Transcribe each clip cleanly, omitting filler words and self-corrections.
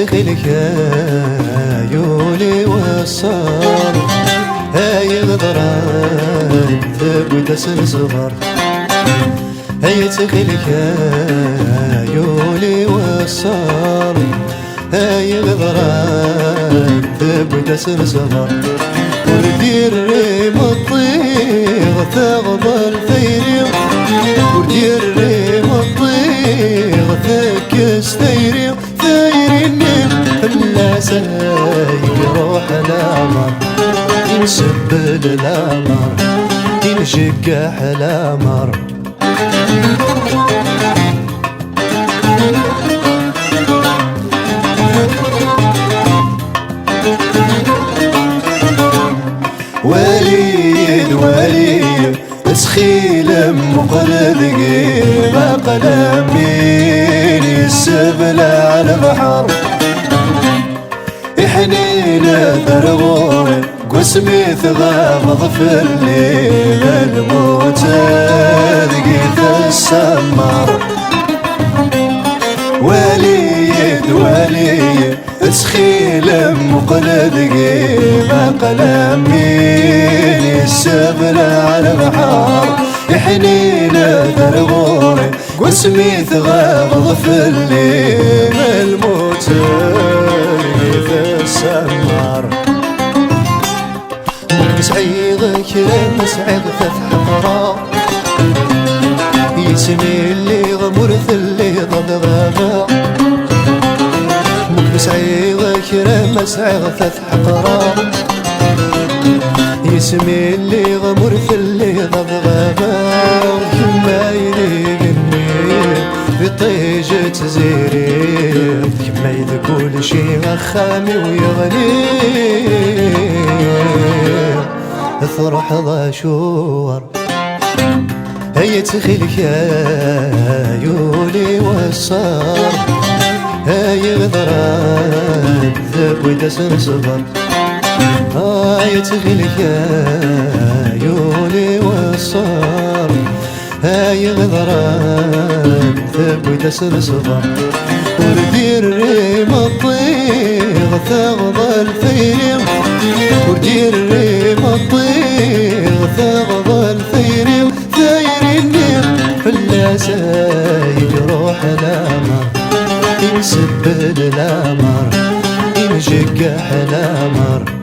تخيلك عيوني والصار هاي غدران ثبت سنصغر هاي تخيلك عيوني والصار هاي غدران ثبت سنصغر وردير ريم الطيغ تغضى الثيري وردير ريم الطيغ ثكس ثيري ثيري النيم فلا سايق روح الامر ينسبل الامر ينشقح الامر وليد وليد تسخيل مقلد ما قلمين السبل على البحر يحنين درغوري قسمي ثغامض في الليل الموت ذقيت السمر وليد وليد تسخيل مقلد ما قلمين السبل على البحر يحنين درغوري واسمي ثغامض في الليل الموت لقيت السمر مسعيغك مسعيغ حمرا يسمي اللي غمرث اللي ضل غابا مسعيغك مسعيغ حمرا يسمي اللي غمرث اللي ضل غابا كما يليقني بطيجة زيري كما يذكول شي غخامي ويغني افرح ضاشور هيا تخيلك عيوني والصار هيا غدران ذب سنصبر هيا تخيلك عيوني والصار هيا غدران ذب سنصبر وردير ريم الطيغ تغضى الثيري وردير ريم الطيغ تغضى الثيري ثيري النيم فلا سايق روح الامر ينسبل الامر ينشقح الامر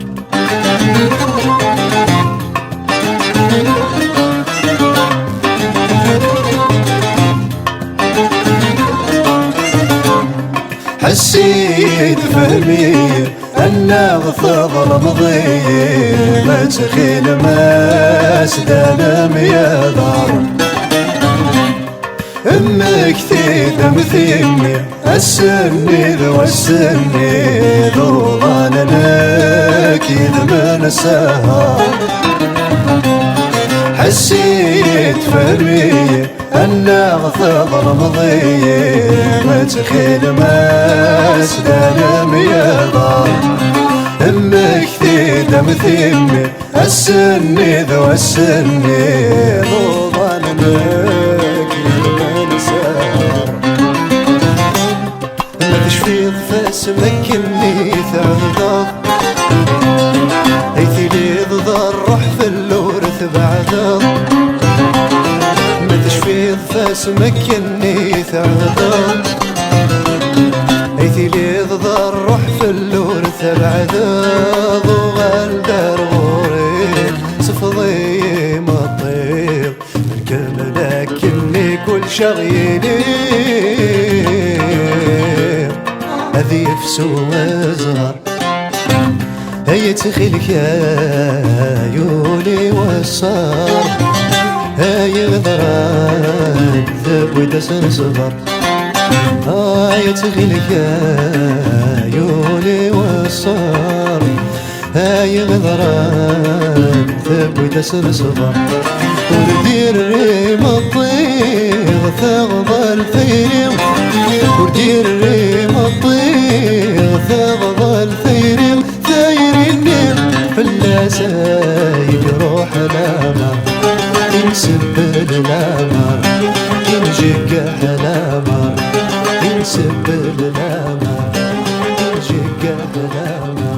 حسيت فهمي أن ثغر مضي ما تخيل ما سدانم يا دار امك تيدم ثيمي السني ذو السني ذو ظننا كيد من السهر حسيت فهمي أن ثغر مضي ما تخيل ما سدانم يا دار امك تيدم ثيمي السني ذو السني ذو ظنك من سهر ما تشفيض فاسمك اللي ثعذب هيثي لي ضر روح في اللورث بعذب تشفيض فاسمك اني ثعذب ايثي لي ضر روح في اللورث بعذب وغالدار غوري صفضي مطير من كملك اني كل شغيلي هذي يفسو وزهر هيا تخيلك عيوني والصار هاي غدران ثبت سنصبر هاي تخيلك عيوني والصار هاي غدران ثبت سنصبر وردير ريم الطيغ ثغضى الثيري وردير ريم الطيغ ثغضى الثيري ثيري النيم فلا سايق روح الامر ينسبل الامر ينشقح الامر ينسبل الامر قبله